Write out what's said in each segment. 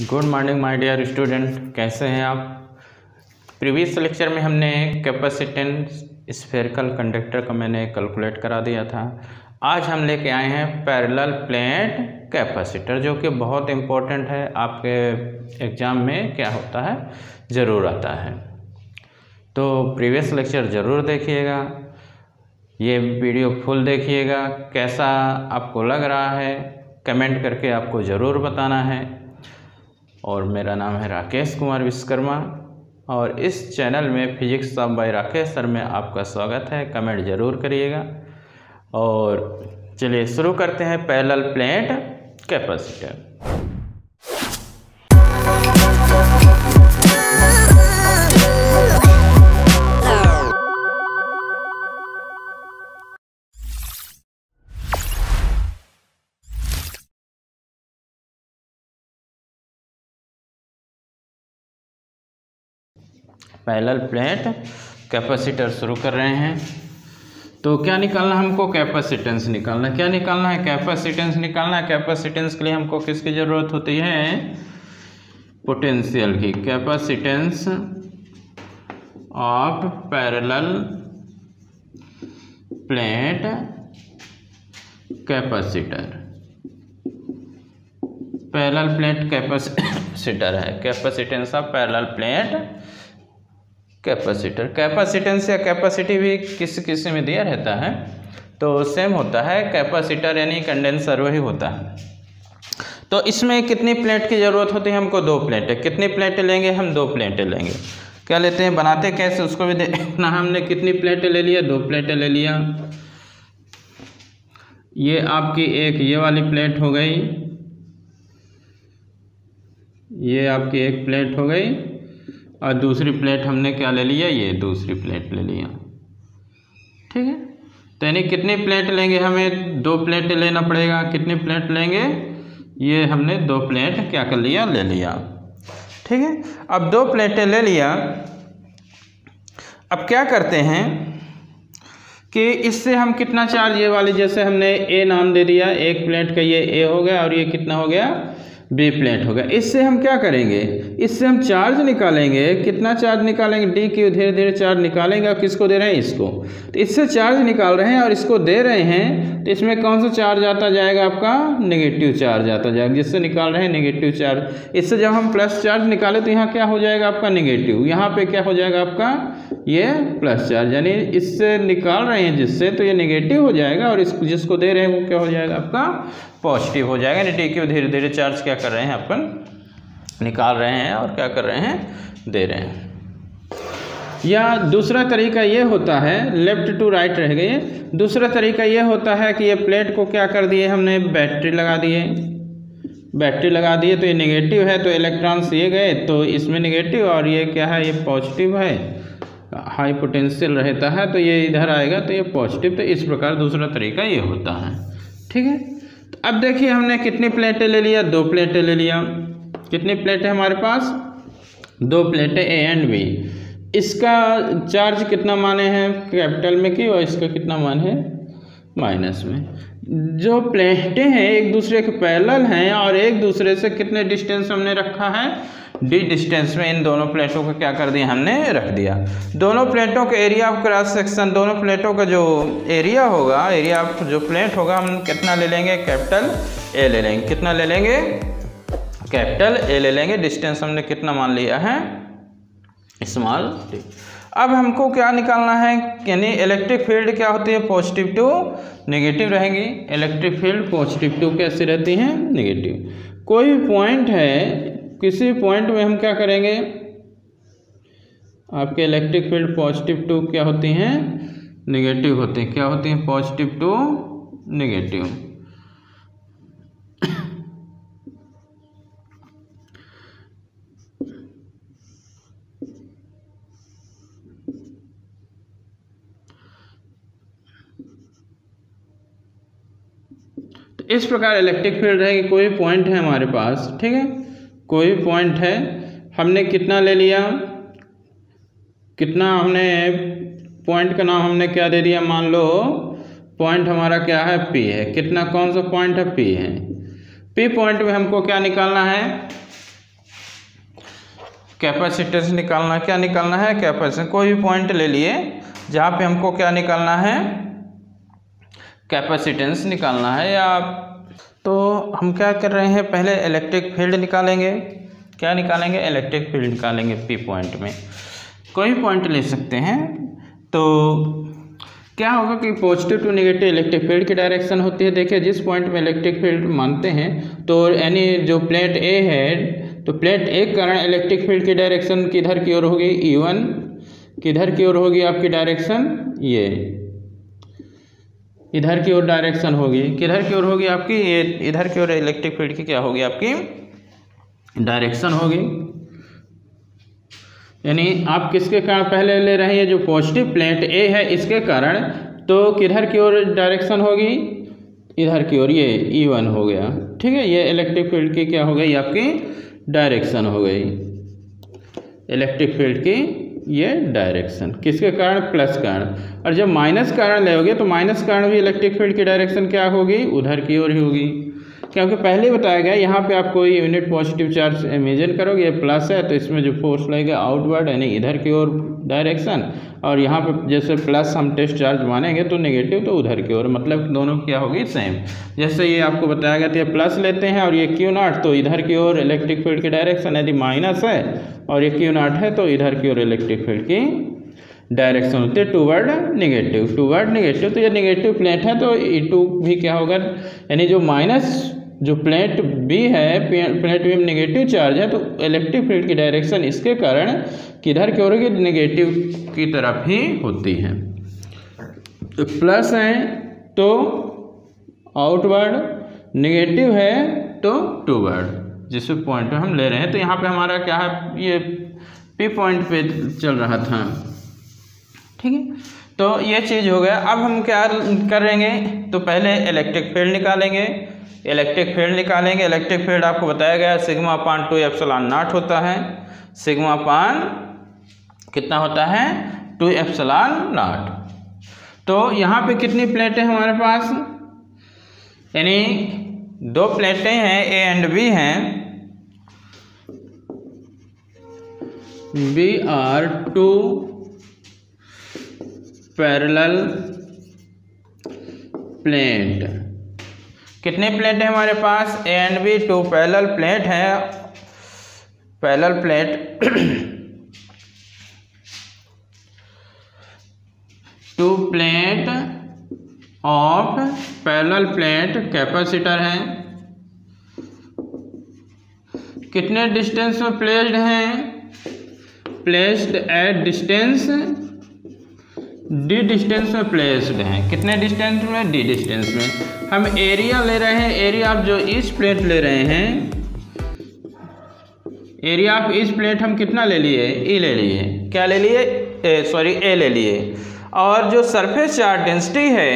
Good morning my dear student, कैसे हैं आप। प्रीवियस लेक्चर में हमने कैपेसिटेंस स्फेरिकल कंडक्टर का मैंने कैलकुलेट करा दिया था। आज हम लेके आए हैं पैरेलल प्लेट कैपेसिटर, जो कि बहुत इम्पोर्टेंट है, आपके एग्ज़ाम में क्या होता है ज़रूर आता है। तो प्रीवियस लेक्चर ज़रूर देखिएगा, ये वीडियो फुल देखिएगा। कैसा आपको लग रहा है कमेंट करके आपको ज़रूर बताना है। और मेरा नाम है राकेश कुमार विश्वकर्मा और इस चैनल में physics of by Rakesh sir में आपका स्वागत है। कमेंट ज़रूर करिएगा। और चलिए शुरू करते हैं parallel plate capacitor. Parallel plate capacitor शुरू कर रहे हैं। तो क्या निकालना हमको, कैपेसिटेंस निकालना। क्या निकालना है, कैपेसिटेंस निकालना है। कैपेसिटेंस के लिए हमको किसकी ज़रूरत होती है, पोटेंशियल की। Capacitance of parallel plate capacitor. Parallel plate capacitor है, capacitance of parallel plate capacitor. Capacitance या कैपेसिटी भी किसी में दिया रहता है, तो सेम होता है। कैपेसिटर यानी कंडेंसर वही होता है। तो इसमें कितनी प्लेट की ज़रूरत होती है हमको, 2 प्लेटें। कितनी प्लेटें लेंगे हम, 2 प्लेटें लेंगे। क्या लेते हैं, बनाते कैसे उसको भी देखना। हमने कितनी प्लेटें ले लिया, 2 प्लेटें ले लिया। ये आपकी एक ये वाली प्लेट हो गई, ये आपकी एक प्लेट हो गई। और दूसरी प्लेट हमने क्या ले लिया, ये दूसरी प्लेट ले लिया। ठीक है, तो यानी कितनी प्लेट लेंगे, हमें 2 प्लेटें लेना पड़ेगा। कितनी प्लेट लेंगे, ये हमने 2 प्लेट क्या कर लिया, ले लिया। ठीक है, अब 2 प्लेटें ले लिया। अब क्या करते हैं कि इससे हम कितना चार्ज, ये वाली जैसे हमने ए नाम दे दिया, एक प्लेट का ये ए हो गया और ये कितना हो गया, बी प्लेट हो गया। इससे हम क्या करेंगे, इससे हम चार्ज निकालेंगे। कितना चार्ज निकालेंगे, डी क्यू, धीरे धीरे चार्ज निकालेंगे। और किसको दे रहे हैं, इसको। तो इससे चार्ज निकाल रहे हैं और इसको दे रहे हैं, तो इसमें कौन सा चार्ज आता जाएगा, आपका नेगेटिव चार्ज आता जाएगा। जिससे निकाल रहे हैं नेगेटिव चार्ज। इससे जब हम प्लस चार्ज निकाले तो यहाँ क्या हो जाएगा आपका, नेगेटिव। यहाँ पे क्या हो जाएगा आपका, ये प्लस चार्ज। यानी इससे निकाल रहे हैं जिससे, तो ये नेगेटिव हो जाएगा। और इस जिसको दे रहे हैं वो क्या हो जाएगा आपका, पॉजिटिव हो जाएगा। यानी डी क्यू धीरे धीरे चार्ज क्या कर रहे हैं, अपन निकाल रहे हैं और क्या कर रहे हैं, दे रहे हैं। या दूसरा तरीका ये होता है, लेफ्ट टू राइट रह गए। दूसरा तरीका ये होता है कि ये प्लेट को क्या कर दिए हमने, बैटरी लगा दिए। बैटरी लगा दिए तो ये नेगेटिव है, तो इलेक्ट्रॉन्स ये गए तो इसमें नेगेटिव, और ये क्या है, ये पॉजिटिव है, हाई पोटेंशियल रहता है, तो ये इधर आएगा तो ये पॉजिटिव। तो इस प्रकार दूसरा तरीका ये होता है। ठीक है, तो अब देखिए हमने कितनी प्लेटें ले लिया, 2 प्लेटें ले लिया। कितनी प्लेटें हमारे पास, 2 प्लेटें ए एंड बी। इसका चार्ज कितना माने हैं, कैपिटल में की, और इसका कितना मान है, माइनस में। जो प्लेटें हैं एक दूसरे के पैरेलल हैं और एक दूसरे से कितने डिस्टेंस हमने रखा है, डी डिस्टेंस में इन दोनों प्लेटों को क्या कर दिया, हमने रख दिया। दोनों प्लेटों के एरिया ऑफ क्रॉस सेक्शन, दोनों प्लेटों का जो एरिया होगा, एरिया ऑफ जो प्लेट होगा, हम कितना ले लेंगे, कैपिटल ए ले लेंगे। कितना ले लेंगे, कैपिटल ए ले लेंगे। डिस्टेंस हमने कितना मान लिया है, स्मॉल डी। अब हमको क्या निकालना है, यानी इलेक्ट्रिक फील्ड क्या होती है, पॉजिटिव टू नेगेटिव रहेगी। इलेक्ट्रिक फील्ड पॉजिटिव टू कैसी रहती हैं, नेगेटिव। कोई भी पॉइंट है, किसी पॉइंट में हम क्या करेंगे, आपके इलेक्ट्रिक फील्ड पॉजिटिव टू क्या होती हैं, नेगेटिव होती हैं। क्या होती हैं, पॉजिटिव टू नेगेटिव। इस प्रकार इलेक्ट्रिक फील्ड रहेगी। कोई पॉइंट है हमारे पास, ठीक है, कोई पॉइंट है, हमने कितना ले लिया, कितना हमने, पॉइंट का नाम हमने क्या दे दिया, मान लो पॉइंट हमारा क्या है, पी है। कितना, कौन सा पॉइंट है, पी है। पी पॉइंट में हमको क्या निकालना है, कैपेसिटेंस निकालना, क्या निकालना है, कैपेसिटेंस। कोई भी पॉइंट ले लिए जहाँ पे हमको क्या निकालना है, कैपेसिटेंस निकालना है। या तो हम क्या कर रहे हैं, पहले इलेक्ट्रिक फील्ड निकालेंगे। क्या निकालेंगे, इलेक्ट्रिक फील्ड निकालेंगे। पी पॉइंट में कोई पॉइंट ले सकते हैं। तो क्या होगा कि positive to negative electric field की डायरेक्शन होती है। देखिए जिस पॉइंट में इलेक्ट्रिक फील्ड मानते हैं तो यानी जो प्लेट ए है, तो प्लेट ए के कारण इलेक्ट्रिक फील्ड की डायरेक्शन किधर की ओर होगी, E1। किधर की ओर होगी आपकी डायरेक्शन, ये इधर की ओर डायरेक्शन होगी। किधर की ओर होगी आपकी, ये इधर की ओर इलेक्ट्रिक फील्ड की क्या होगी, आपकी डायरेक्शन होगी। यानी आप किसके कारण पहले ले रहे हैं, जो पॉजिटिव प्लेट ए है इसके कारण, तो किधर की ओर डायरेक्शन होगी, इधर की ओर, ये E1 हो गया। ठीक है, ये इलेक्ट्रिक फील्ड की क्या हो गई, आपकी डायरेक्शन हो गई। इलेक्ट्रिक फील्ड की ये डायरेक्शन किसके कारण, प्लस कारण। और जब माइनस कारण लोगे तो माइनस कारण भी इलेक्ट्रिक फील्ड की डायरेक्शन क्या होगी, उधर की ओर ही होगी। क्योंकि पहले बताया गया यहाँ पे आप कोई यूनिट पॉजिटिव चार्ज इमेजिन करोगे, ये प्लस है तो इसमें जो फोर्स लगेगा आउटवर्ड यानी इधर की ओर डायरेक्शन, और यहाँ पे जैसे प्लस हम टेस्ट चार्ज मानेंगे तो नेगेटिव तो उधर की ओर, मतलब दोनों क्या होगी, सेम। जैसे ये आपको बताया गया था, ये प्लस लेते हैं और ये Q0 तो इधर की ओर इलेक्ट्रिक फील्ड की डायरेक्शन, यदि माइनस है और ये Q0 है तो इधर की ओर इलेक्ट्रिक फील्ड की डायरेक्शन होती है टूवर्ड नेगेटिव। टूवर्ड नेगेटिव तो ये नेगेटिव प्लेट है तो E2 भी क्या होगा, यानी जो माइनस जो प्लेट बी है, प्लेट बी में नेगेटिव चार्ज है तो इलेक्ट्रिक फील्ड की डायरेक्शन इसके कारण किधर की ओर, नेगेटिव की तरफ ही होती है। तो प्लस है तो आउटवर्ड, नेगेटिव है तो टूवर्ड, जिस पॉइंट पे हम ले रहे हैं। तो यहाँ पे हमारा क्या है, ये पी पॉइंट पे चल रहा था। ठीक है, तो ये चीज़ हो गया। अब हम क्या करेंगे, तो पहले इलेक्ट्रिक फील्ड निकालेंगे। इलेक्ट्रिक फील्ड निकालेंगे, इलेक्ट्रिक फील्ड आपको बताया गया सिग्मा अपान 2 एप्सिलॉन नॉट होता है। सिग्मा अपान कितना होता है, 2 एप्सिलॉन नॉट। तो यहाँ पे कितनी प्लेटें हमारे पास, यानी 2 प्लेटें हैं, ए एंड बी हैं। B are 2 parallel plate. कितने प्लेट है हमारे पास, A and B 2 parallel plate है। Parallel plate 2 plate of parallel plate capacitor है। कितने डिस्टेंस में प्लेस्ड हैं, placed at distance D distance में प्लेस्ड हैं। कितने डिस्टेंस में, डी डिस्टेंस में। हम एरिया ले रहे हैं, एरिया आप जो इस प्लेट ले रहे हैं, एरिया ऑफ इस प्लेट हम कितना ले लिए, ई ले लिए, क्या ले लिए, ए ले लिए। और जो सरफेस चार्ज डेंसिटी है,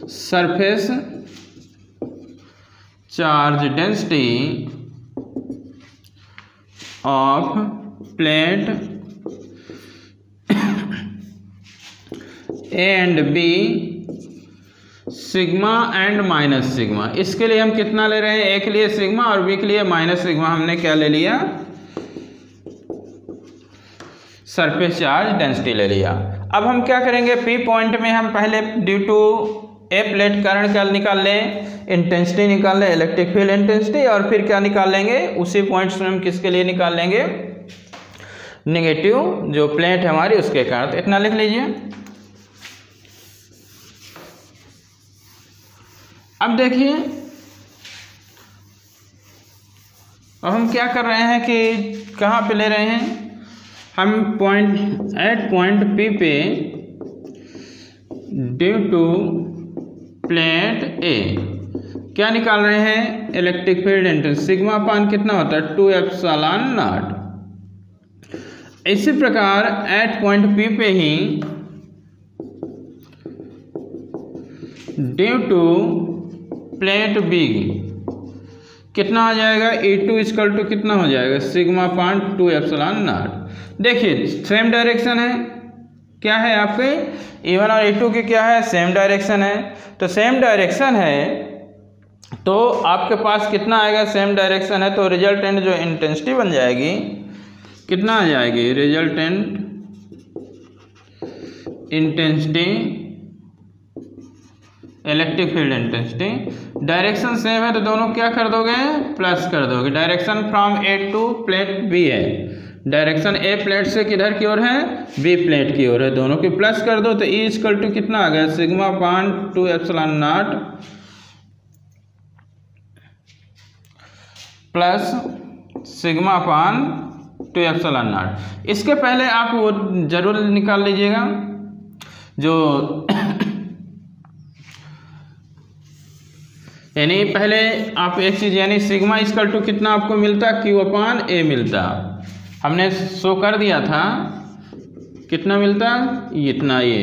surface charge density of plate A and B sigma and minus sigma. इसके लिए हम कितना ले रहे हैं, ए के लिए सिग्मा और बी के लिए माइनस सिग्मा। हमने क्या ले लिया, सरफेस चार्ज डेंसिटी ले लिया। अब हम क्या करेंगे, पी पॉइंट में हम पहले due to A plate current क्या निकाल लें, इंटेंसिटी निकाल लें, इलेक्ट्रिक फील्ड इंटेंसिटी। और फिर क्या निकाल लेंगे, उसी पॉइंट्स में हम किसके लिए निकाल लेंगे, नेगेटिव जो प्लेट है हमारी उसके कारण। तो इतना लिख लीजिए। अब देखिए, अब हम क्या कर रहे हैं कि कहाँ पे ले रहे हैं, हम पॉइंट पी पे ड्यू टू प्लेट ए क्या निकाल रहे हैं, इलेक्ट्रिक फील्ड इंटेंसिटी। सिग्मा अपान कितना होता है, 2 एप्सिलॉन नॉट। इसी प्रकार एट पॉइंट पी पे ही ड्यू टू प्लेट बी कितना हो जाएगा, E2 इक्वल टू कितना हो जाएगा, सिग्मा अपान 2 एप्सिलॉन नॉट। देखिए सेम डायरेक्शन है, क्या है आपके E1 और E2 की क्या है, सेम डायरेक्शन है। तो सेम डायरेक्शन है तो आपके पास कितना आएगा, सेम डायरेक्शन है तो रिजल्टेंट जो इंटेंसिटी बन जाएगी कितना आ जाएगी, resultant intensity electric field intensity, direction same है तो दोनों क्या कर दोगे, प्लस कर दोगे। Direction from A to plate B है, डायरेक्शन ए प्लेट से किधर की ओर है, बी प्लेट की ओर है, दोनों की प्लस कर दो तो ई इक्वल टू कितना आ गया, sigma upon 2 epsilon not plus sigma upon 2 epsilon not. इसके पहले आप वो जरूर निकाल लीजिएगा जो यानी पहले आप एक चीज यानी सिग्मा इक्वल टू कितना आपको मिलता, क्यू अपान ए मिलता, हमने शो कर दिया था कितना मिलता, इतना, ये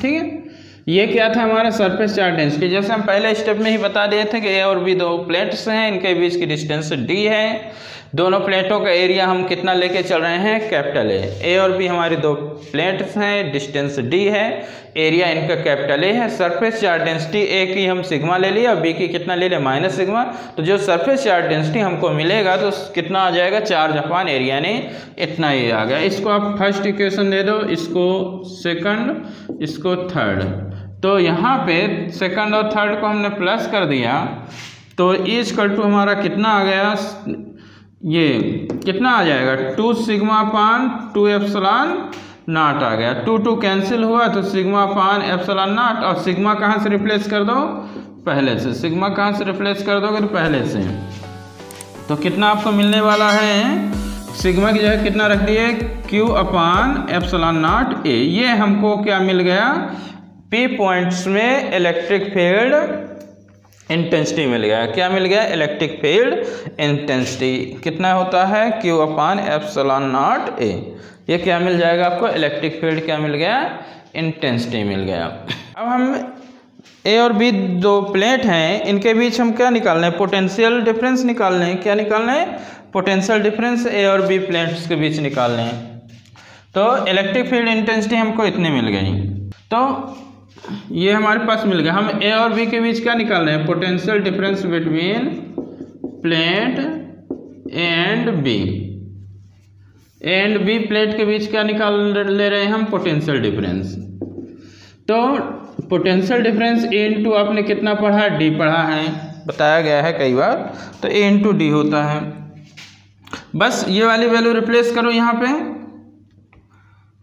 ठीक है। ये क्या था हमारा सरफेस चार्ज डेंसिटी, जैसे हम पहले स्टेप में ही बता दिए थे कि ए और बी दो प्लेट्स हैं, इनके बीच की डिस्टेंस डी है, दोनों प्लेटों का एरिया हम कितना लेके चल रहे हैं, कैपिटल ए और बी हमारी दो प्लेट्स हैं, डिस्टेंस डी है, एरिया इनका कैपिटल ए है, सरफेस चार्ज डेंसिटी ए की हम सिग्मा ले लिया, बी की कितना ले लिया, माइनस सिग्मा, तो जो सरफेस चार्ज डेंसिटी हमको मिलेगा तो कितना आ जाएगा, चार्ज अपान एरिया, यानी इतना ये आ गया। इसको आप फर्स्ट इक्वेशन दे दो, इसको सेकंड, इसको थर्ड, तो यहाँ पे सेकंड और थर्ड को हमने प्लस कर दिया तो ई इक्वल टू हमारा कितना आ गया, ये कितना आ जाएगा, 2 सिग्मा अपान 2 एप्सिलॉन नॉट आ गया, 2 कैंसिल हुआ तो सिग्मा अपान एप्सिलॉन नॉट, और सिग्मा कहाँ से रिप्लेस कर दो, पहले से, सिग्मा कहाँ से रिप्लेस कर दोगे तो पहले से, तो कितना आपको मिलने वाला है, सिग्मा की जगह कितना रख दिए, क्यू अपान एप्सिलॉन नॉट ए। ये हमको क्या मिल गया, पी पॉइंट्स में इलेक्ट्रिक फील्ड इंटेंसिटी मिल गया, क्या मिल गया, इलेक्ट्रिक फील्ड इंटेंसिटी कितना होता है, क्यू अपान एप्सिलॉन नॉट ए। ये क्या मिल जाएगा आपको, इलेक्ट्रिक फील्ड क्या मिल गया, इंटेंसिटी मिल गया। अब हम ए और बी दो प्लेट हैं, इनके बीच हम क्या निकालना है, पोटेंशियल डिफरेंस निकालना है, क्या निकालना है, पोटेंशियल डिफरेंस ए और बी प्लेट्स के बीच निकालना है। तो इलेक्ट्रिक फील्ड इंटेंसिटी हमको इतनी मिल गई, तो ये हमारे पास मिल गया। हम ए और बी के बीच क्या निकाल रहे हैं, potential difference between plate A and B, A and B plate के बीच क्या निकाल ले रहे हैं हम, पोटेंशियल डिफरेंस। तो पोटेंशियल डिफरेंस ए इंटू आपने कितना पढ़ा, डी पढ़ा है, बताया गया है कई बार, तो ए इंटू डी होता है। बस ये वाली वैल्यू रिप्लेस करो, यहाँ पे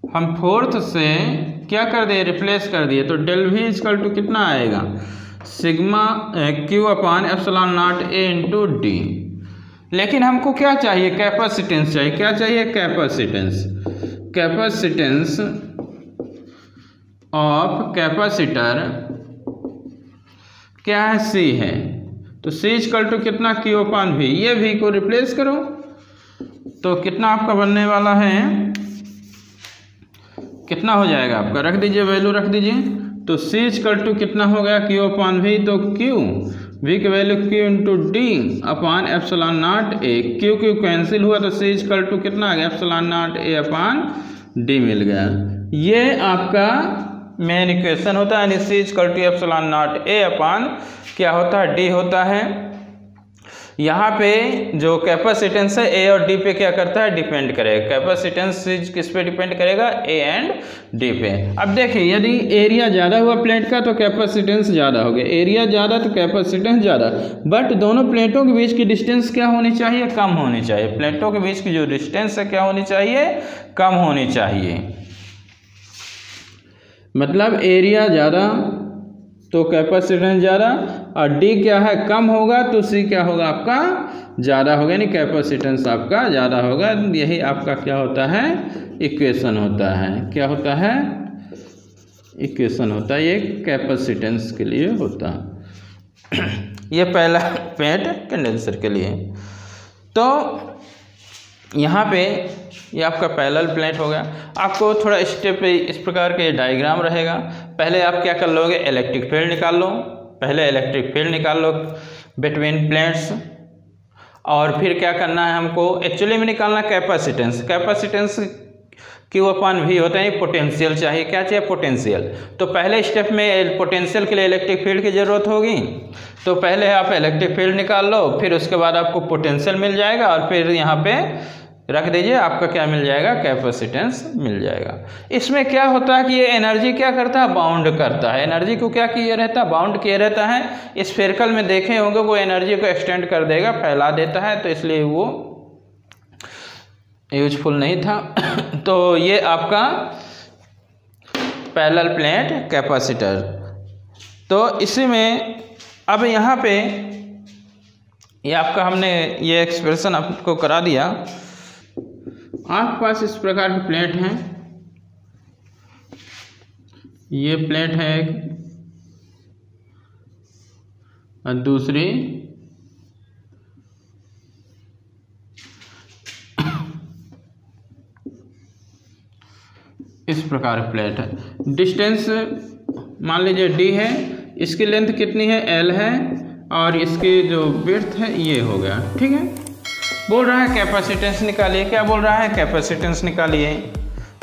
हम फोर्थ से क्या कर दिए, रिप्लेस कर दिए, तो डेल वी इक्वल टू कितना आएगा, sigma Q upon epsilon not A into D. लेकिन हमको क्या चाहिए, कैपेसिटेंस चाहिए, क्या चाहिए, कैपेसिटेंस, कैपेसिटेंस ऑफ कैपेसिटर क्या है, सी है, तो सी इक्वल टू कितना, क्यू अपान वी, ये वी को रिप्लेस करो तो कितना आपका बनने वाला है, कितना हो जाएगा आपका, रख दीजिए वैल्यू रख दीजिए, तो सी इक्वल टू कितना हो गया, क्यू अपान वी, तो क्यू वी की value Q into D upon epsilon not A, Q Q cancel हुआ तो सी इक्वल टू कितना आ गया, epsilon not A upon D मिल गया। ये आपका मेन इक्वेशन होता है, यानी C equal to epsilon not A upon क्या होता है, डी होता है। यहाँ पे जो कैपेसिटेंस है ए और डी पे क्या करता है, डिपेंड करेगा, कैपेसिटेंस किस पे डिपेंड करेगा, ए एंड डी पे। अब देखिए यदि एरिया ज़्यादा हुआ प्लेट का तो कैपेसिटेंस ज़्यादा हो गया, एरिया ज़्यादा तो कैपेसिटेंस ज़्यादा, बट दोनों प्लेटों के बीच की डिस्टेंस क्या होनी चाहिए, कम होनी चाहिए, प्लेटों के बीच की जो डिस्टेंस है क्या होनी चाहिए, कम होनी चाहिए। मतलब एरिया ज़्यादा तो कैपेसिटेंस ज़्यादा, और डी क्या है, कम होगा तो सी क्या होगा आपका, ज़्यादा होगा, यानी कैपेसिटेंस आपका ज़्यादा होगा। यही आपका क्या होता है, इक्वेशन होता है, क्या होता है, इक्वेशन होता है, ये कैपेसिटेंस के लिए होता है। ये पहला पेट कंडेंसर के लिए। तो यहाँ पे ये आपका पैरेलल प्लेट हो गया। आपको थोड़ा स्टेप पे इस प्रकार के डायग्राम रहेगा। पहले आप क्या कर लोगे, इलेक्ट्रिक फील्ड निकाल लो, पहले इलेक्ट्रिक फील्ड निकाल लो बिटवीन प्लेट्स, और फिर क्या करना है हमको, एक्चुअली में निकालना कैपेसिटेंस। कैपेसिटेंस Q अपन V होता है, पोटेंशियल चाहिए। क्या चाहिए? पोटेंशियल। तो पहले स्टेप में पोटेंशियल के लिए इलेक्ट्रिक फील्ड की ज़रूरत होगी, तो पहले आप इलेक्ट्रिक फील्ड निकाल लो, फिर उसके बाद आपको पोटेंशियल मिल जाएगा और फिर यहाँ पे रख दीजिए, आपका क्या मिल जाएगा? कैपेसिटेंस मिल जाएगा। इसमें क्या होता है कि ये एनर्जी क्या करता है? बाउंड करता है। एनर्जी को क्या किए रहता है? बाउंड किए रहता है। स्फेरिकल में देखे होंगे वो एनर्जी को एक्सटेंड कर देगा, फैला देता है, तो इसलिए वो यूजफुल नहीं था। तो ये आपका पैरेलल प्लेट कैपेसिटर। तो इसी में अब यहाँ पे ये आपका हमने ये एक्सप्रेशन आपको करा दिया। आपके पास इस प्रकार की प्लेट हैं, ये प्लेट है एक और दूसरी इस प्रकार प्लेट है। डिस्टेंस मान लीजिए d है, इसकी लेंथ कितनी है? l है, और इसकी जो विड्थ है ये हो गया। ठीक है, बोल रहा है कैपेसिटेंस निकालिए। क्या बोल रहा है? कैपेसिटेंस निकालिए।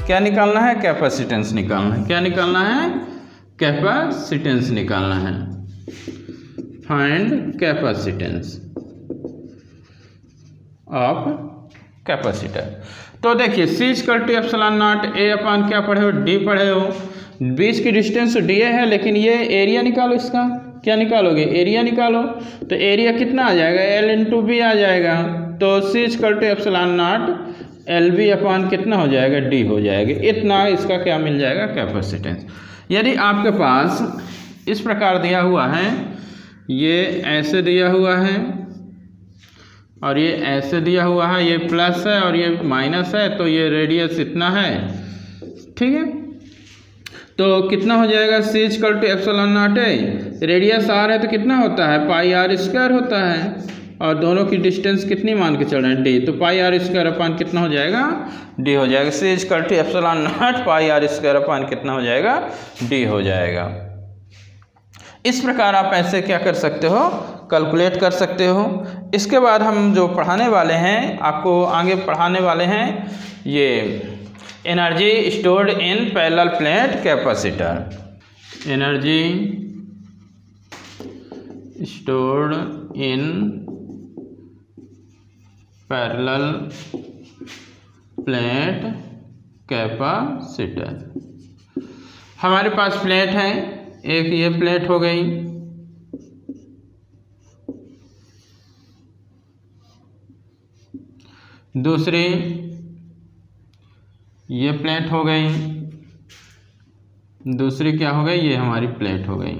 क्या निकालना है? कैपेसिटेंस निकालना है। क्या निकालना है? कैपेसिटेंस निकालना है। Find capacitance of capacitor. तो देखिए C=T∈0 A अपान क्या पढ़े हो? D पढ़े हो। बीच की डिस्टेंस DA है, लेकिन ये एरिया निकालो इसका। क्या निकालोगे? एरिया निकालो। तो एरिया कितना आ जाएगा? L इंटू B आ जाएगा। तो C=T∈0 LB अपान कितना हो जाएगा? D हो जाएगा। इतना इसका क्या मिल जाएगा? कैपेसिटेंस। यदि आपके पास इस प्रकार दिया हुआ है, ये ऐसे दिया हुआ है और ये ऐसे दिया हुआ है, ये प्लस है और ये माइनस है, तो ये रेडियस इतना है। ठीक है, तो कितना हो जाएगा? C=T∈0 रेडियस r है तो कितना होता है? πr² होता है, और दोनों की डिस्टेंस कितनी मान के चल रहे हैं? d, तो πr² अपान कितना हो जाएगा? d हो जाएगा। C=T∈0 πr² अपान कितना हो जाएगा? d हो जाएगा। इस प्रकार आप ऐसे क्या कर सकते हो? कैलकुलेट कर सकते हो। इसके बाद हम जो पढ़ाने वाले हैं, आपको आगे पढ़ाने वाले हैं, ये energy stored in parallel plate capacitor. Energy stored in parallel plate capacitor. हमारे पास प्लेट है, एक ये प्लेट हो गई, दूसरी ये प्लेट हो गई, दूसरी क्या हो गई? ये हमारी प्लेट हो गई।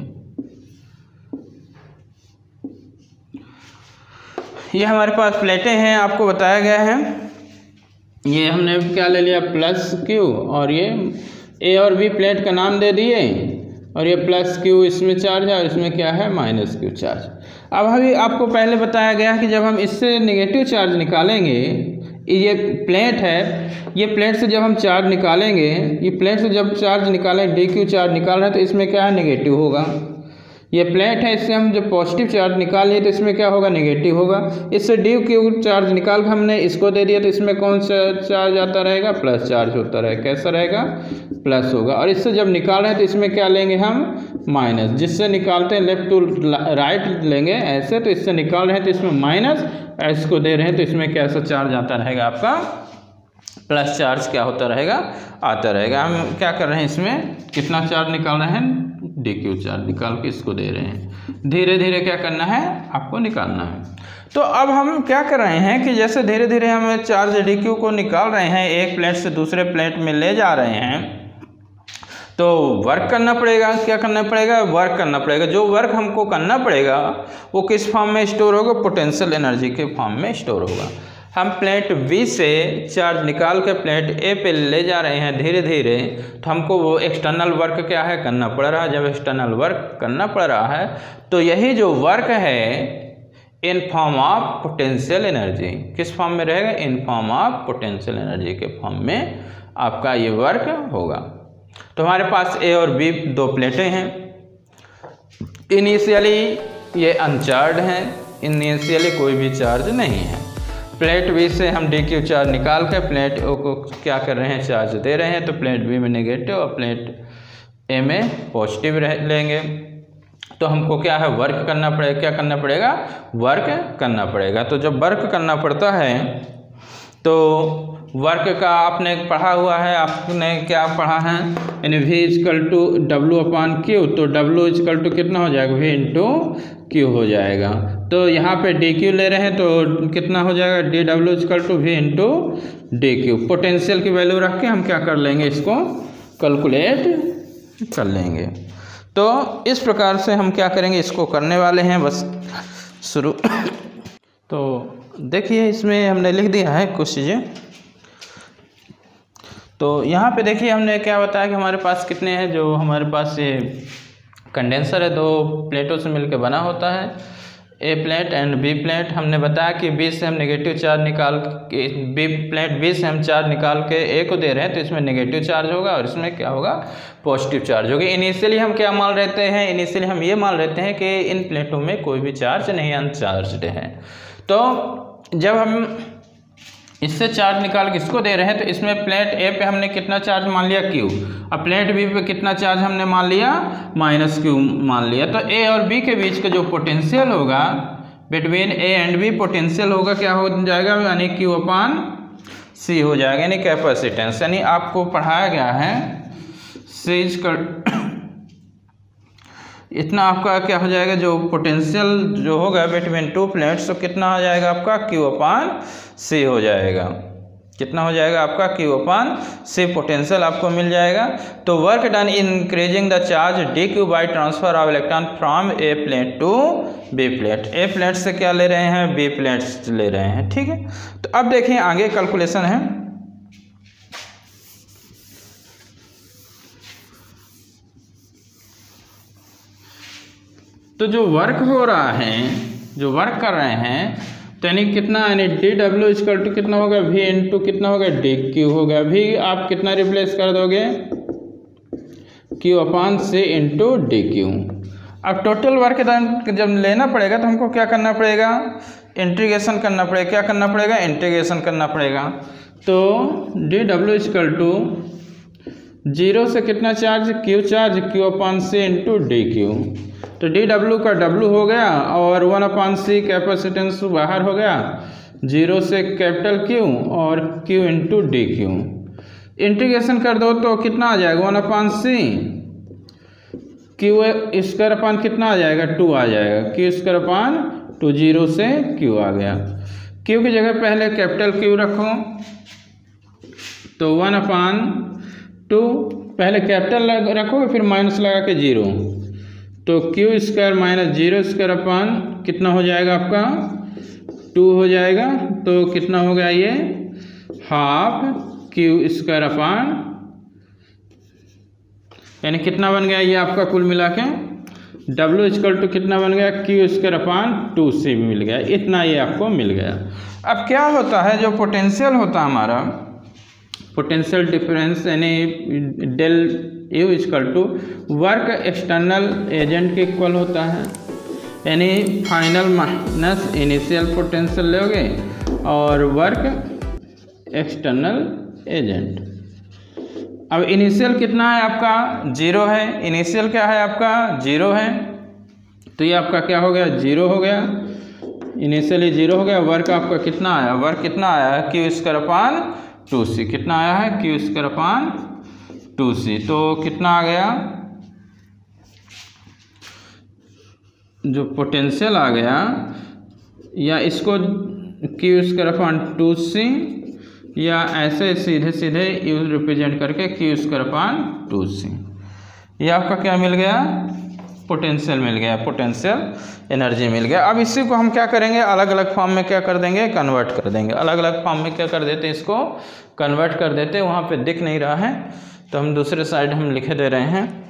ये हमारे पास प्लेटें हैं, आपको बताया गया है। ये हमने क्या ले लिया? +Q, और ये A और B प्लेट का नाम दे दिए, और ये +Q इसमें चार्ज है और इसमें क्या है? -Q charge. अब अभी आपको पहले बताया गया कि जब हम इससे नेगेटिव चार्ज निकालेंगे, ये प्लेट है, ये प्लेट से जब हम चार्ज निकालेंगे, ये प्लेट से जब चार्ज निकालें, dq चार्ज निकाल रहे हैं, तो इसमें क्या है? नेगेटिव होगा। ये प्लेट है, इससे हम जब पॉजिटिव चार्ज निकालें तो इसमें क्या होगा? नेगेटिव होगा। इससे dq चार्ज निकाल के हमने इसको दे दिया, तो इसमें कौन सा चार्ज आता रहेगा? प्लस चार्ज होता रहेगा। कैसा रहेगा? प्लस होगा। और इससे जब निकाल रहे हैं तो इसमें क्या लेंगे हम? माइनस। जिससे निकालते हैं लेफ्ट टू राइट लेंगे ऐसे, तो इससे निकाल रहे हैं तो इसमें माइनस, इसको दे रहे हैं तो इसमें कैसा चार्ज आता रहेगा? आपका प्लस चार्ज क्या होता रहेगा? आता रहेगा। हम क्या कर रहे हैं? इसमें कितना चार्ज निकाल रहे हैं? dq चार्ज निकाल के इसको दे रहे हैं। धीरे धीरे क्या करना है? आपको निकालना है। तो अब हम क्या कर रहे हैं कि जैसे धीरे धीरे हम चार्ज dq को निकाल रहे हैं, एक प्लेट से दूसरे प्लेट में ले जा रहे हैं, तो वर्क करना पड़ेगा। क्या करना पड़ेगा? वर्क करना पड़ेगा। जो वर्क हमको करना पड़ेगा वो किस फॉर्म में स्टोर होगा? पोटेंशियल एनर्जी के फॉर्म में स्टोर होगा। हम प्लेट B से चार्ज निकाल के प्लेट A पे ले जा रहे हैं धीरे धीरे, तो हमको वो एक्सटर्नल वर्क क्या है? करना पड़ रहा है। जब एक्सटर्नल वर्क करना पड़ रहा है, तो यही जो वर्क है in form of potential energy, किस फॉर्म में रहेगा? In form of potential energy के फॉर्म में आपका ये वर्क होगा। तो हमारे पास A और B दो प्लेटें हैं। इनिशियली ये अनचार्ज हैं, इनिशियली कोई भी चार्ज नहीं है। प्लेट बी से हम डी क्यू चार्ज निकाल के प्लेट ओ को क्या कर रहे हैं, चार्ज दे रहे हैं, तो प्लेट बी में नेगेटिव और प्लेट ए में पॉजिटिव लेंगे। तो हमको क्या है, वर्क करना पड़ेगा। क्या करना पड़ेगा, वर्क करना पड़ेगा। तो जब वर्क करना पड़ता है तो वर्क का आपने पढ़ा हुआ है, आपने क्या पढ़ा है, यानी V equal to W upon Q. तो डब्ल्यू इजकल टू कितना हो जाएगा, V इंटू क्यू हो जाएगा। तो यहाँ पे डी क्यू ले रहे हैं तो कितना हो जाएगा, D W equal to V into D Q. Potential की वैल्यू रख के हम क्या कर लेंगे, इसको कैलकुलेट कर लेंगे। तो इस प्रकार से हम क्या करेंगे, इसको करने वाले हैं बस शुरू। तो देखिए इसमें हमने लिख दिया है कुछ चीज़ें। तो यहाँ पे देखिए हमने क्या बताया कि हमारे पास कितने हैं, जो हमारे पास ये कंडेंसर है 2 प्लेटों से मिलकर बना होता है, ए प्लेट एंड बी प्लेट। हमने बताया कि बी से हम नेगेटिव चार्ज निकाल के, बी से हम चार्ज निकाल के ए को दे रहे हैं, तो इसमें नेगेटिव चार्ज होगा और इसमें क्या होगा, पॉजिटिव चार्ज होगा। इनिशियली हम क्या मान रहते हैं, इनिशियली हम ये मान रहते हैं कि इन प्लेटों में कोई भी चार्ज नहीं अनचार्ज्ड है। तो जब हम इससे चार्ज निकाल के इसको दे रहे हैं, तो इसमें प्लेट ए पे हमने कितना चार्ज मान लिया, क्यू। अब प्लेट बी पे कितना चार्ज हमने मान लिया, माइनस क्यू मान लिया। तो ए और बी के बीच का जो पोटेंशियल होगा between A and B, potential होगा क्या हो जाएगा, यानी क्यू अपान सी हो जाएगा, यानी कैपेसिटेंस। यानी आपको पढ़ाया गया है सीज कर इतना आपका क्या हो जाएगा, जो पोटेंशियल जो होगा बिटवीन 2 प्लेट्स, तो कितना हो जाएगा आपका, क्यू अपान सी हो जाएगा। कितना हो जाएगा आपका, क्यू अपान सी पोटेंशियल आपको मिल जाएगा। तो work done in increasing the charge D Q by transfer of electron from A plate to B plate. A plate से क्या ले रहे हैं, बी प्लेट ले रहे हैं, ठीक है। तो अब देखिए आगे कैलकुलेशन है। तो जो वर्क हो रहा है, जो वर्क कर रहे हैं, तो यानी कितना, यानी डी डब्ल्यू इजकल टू कितना होगा, वी इंटू कितना होगा, डी क्यू होगा। वी आप कितना रिप्लेस कर दोगे, क्यू अपान सी इंटू डी क्यू। अब टोटल वर्क जब लेना पड़ेगा तो हमको क्या करना पड़ेगा, इंटीग्रेशन करना पड़ेगा। क्या करना पड़ेगा, इंटीग्रेशन करना पड़ेगा। तो डी डब्ल्यू इजकल टू 0 से कितना चार्ज, क्यू चार्ज, क्यू अपान सी इंटू डी क्यू। तो डी डब्ल्यू का डब्ल्यू हो गया और 1 अपान सी कैपेसिटेंस बाहर हो गया, 0 से कैपिटल क्यू और Q into D Q. Integration कर दो तो कितना आ जाएगा, 1 अपान सी, क्यू स्क्वायर अपान कितना आ जाएगा, 2 आ जाएगा, क्यू स्क्वायर अपान 2, 0 से क्यू आ गया। क्यू की जगह पहले कैपिटल क्यू रखो, तो 1 अपान 2 पहले कैपिटल रखोगे, फिर माइनस लगा के 0, तो Q square minus 0 square upon कितना हो जाएगा आपका, 2 हो जाएगा। तो कितना हो गया ये, हाफ क्यू स्क्वायर अपान, यानी कितना बन गया ये आपका कुल मिला के, डब्ल्यू इक्वल टू कितना बन गया, क्यू स्क्वायर अपान 2c मिल गया। इतना ये आपको मिल गया। अब क्या होता है, जो पोटेंशियल होता है हमारा, पोटेंशियल डिफरेंस यानी del U equal to work external agent के इक्वल होता है, यानी फाइनल माइनस इनिशियल पोटेंशियल लोगे और वर्क एक्सटर्नल एजेंट। अब इनिशियल कितना है आपका, 0 है। इनिशियल क्या है आपका, 0 है, तो ये आपका क्या हो गया, 0 हो गया, इनिशियली 0 हो गया। वर्क आपका कितना आया, वर्क कितना आया है, क्यू स्क्वायर अपान 2c, कितना आया है, क्यू स्क्वायर अपान 2c। तो कितना आ गया, जो पोटेंशियल आ गया, या इसको क्यू स्क्वायर अपान 2c, या ऐसे सीधे सीधे यू रिप्रेजेंट करके क्यू स्क्वायर अपान 2c, ये आपका क्या मिल गया, पोटेंशियल मिल गया, पोटेंशियल एनर्जी मिल गया। अब इसी को हम क्या करेंगे, अलग अलग फॉर्म में क्या कर देंगे, कन्वर्ट कर देंगे। अलग अलग फॉर्म में क्या कर देते हैं, इसको कन्वर्ट कर देते हैं। वहाँ पे दिख नहीं रहा है तो हम दूसरे साइड हम लिखे दे रहे हैं।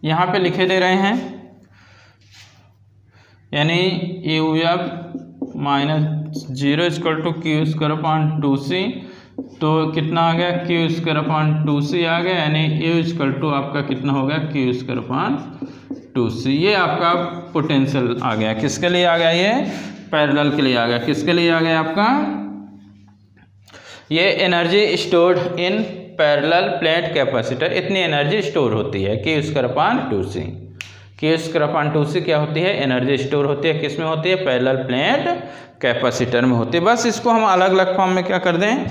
यहाँ पे लिखे दे रहे हैं, यानी U F minus 0 equal to Q square upon 2c तो कितना आ गया क्यू स्क्वायर अपॉन 2c आ गया, यानी ए इक्वल टू आपका कितना हो गया क्यू स्क्वायर अपॉन 2c। ये आपका पोटेंशियल आ गया, किसके लिए आ गया, ये पैरेलल के लिए आ गया। किसके लिए आ गया आपका, ये energy stored in parallel plate capacitor, इतनी एनर्जी स्टोर होती है Q square upon 2c। Q square upon 2c क्या होती है, एनर्जी स्टोर होती है, किस में होती है, पैरेलल प्लेट कैपेसिटर में होती है। बस इसको हम अलग अलग फॉर्म में क्या कर दें,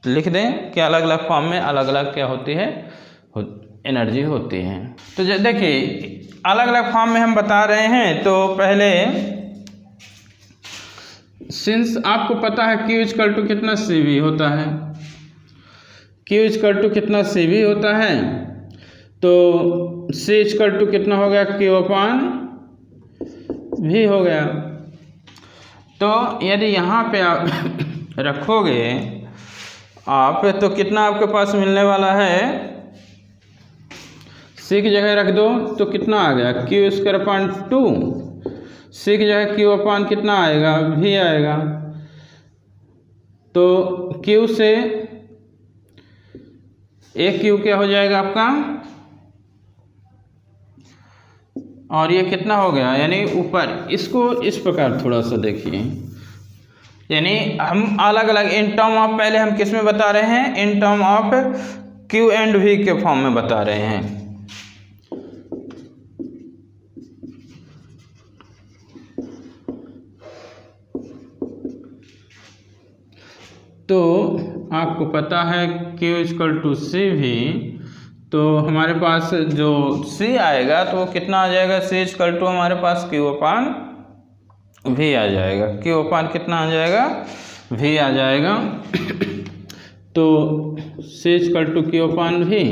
लिख दें कि अलग अलग फॉर्म में अलग अलग क्या होती है, एनर्जी होती है। तो देखिए अलग अलग फॉर्म में हम बता रहे हैं। तो पहले सिंस आपको पता है Q इक्वल टू कितना CV होता है, Q इक्वल टू कितना CV होता है, तो C इक्वल टू कितना हो गया Q अपॉन V हो गया। तो यदि यहाँ पे आप रखोगे आप तो कितना आपके पास मिलने वाला है, C की जगह रख दो तो कितना आ गया क्यू स्क्वायर अपॉन 2, C की जगह Q अपॉन कितना आएगा V आएगा। तो Q से एक Q क्या हो जाएगा आपका, और ये कितना हो गया, यानी ऊपर इसको इस प्रकार थोड़ा सा देखिए, यानी हम अलग अलग इन टर्म ऑफ, पहले हम किस में बता रहे हैं, in term of Q and V के फॉर्म में बता रहे हैं। तो आपको पता है Q इक्वल टू CV, तो हमारे पास जो C आएगा तो वो कितना आ जाएगा, C इक्वल टू हमारे पास Q अपॉन V आ जाएगा, Q अपॉन कितना आ जाएगा, V आ जाएगा। तो C equal to Q upon V,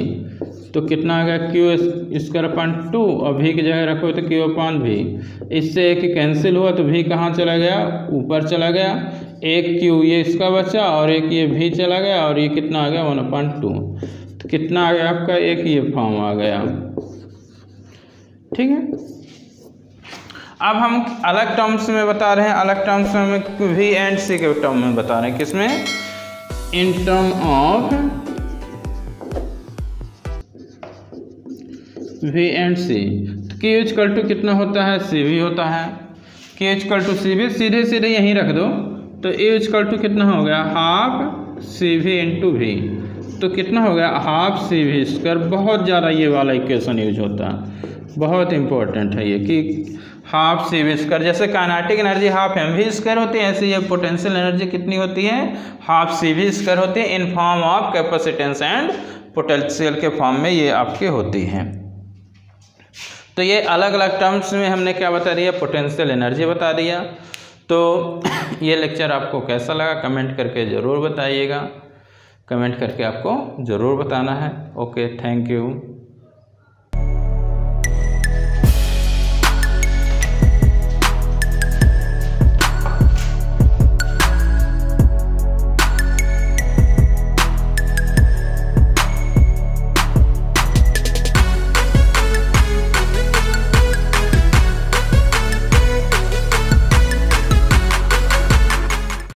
तो कितना आ गया Q स्क्वायर अपॉन 2, और V की जगह रखो तो Q अपॉन V। इससे एक कैंसिल हुआ तो V कहाँ चला गया, ऊपर चला गया, एक Q ये इसका बचा और एक ये V चला गया, और ये कितना आ गया 1/2। तो कितना आ गया आपका, एक ये फॉर्म आ गया। ठीक है, अब हम अलग टर्म्स में बता रहे हैं, अलग टर्म्स में हम V एंड C के टर्म में बता रहे हैं, किसमें, in term of V and C। तो Q इक्वल टू कितना होता है, CV होता है, Q इक्वल टू CV, सीधे सीधे यहीं रख दो तो A इक्वल टू कितना हो गया, हाफ CV इंटू V। तो कितना हो गया, हाफ CV स्क्वायर। बहुत ज़्यादा ये वाला इक्वेशन यूज होता है, बहुत इंपॉर्टेंट है ये कि हाफ CV स्क्वायर, जैसे kinetic energy half mv square होती है, ऐसे ये पोटेंशियल एनर्जी कितनी होती है, हाफ CV स्क्वायर होती है, in form of capacitance and potential के फॉर्म में ये आपके होती हैं। तो ये अलग अलग टर्म्स में हमने क्या बता दिया, पोटेंशियल एनर्जी बता दिया। तो ये लेक्चर आपको कैसा लगा कमेंट करके ज़रूर बताइएगा, कमेंट करके आपको ज़रूर बताना है। Okay, thank you.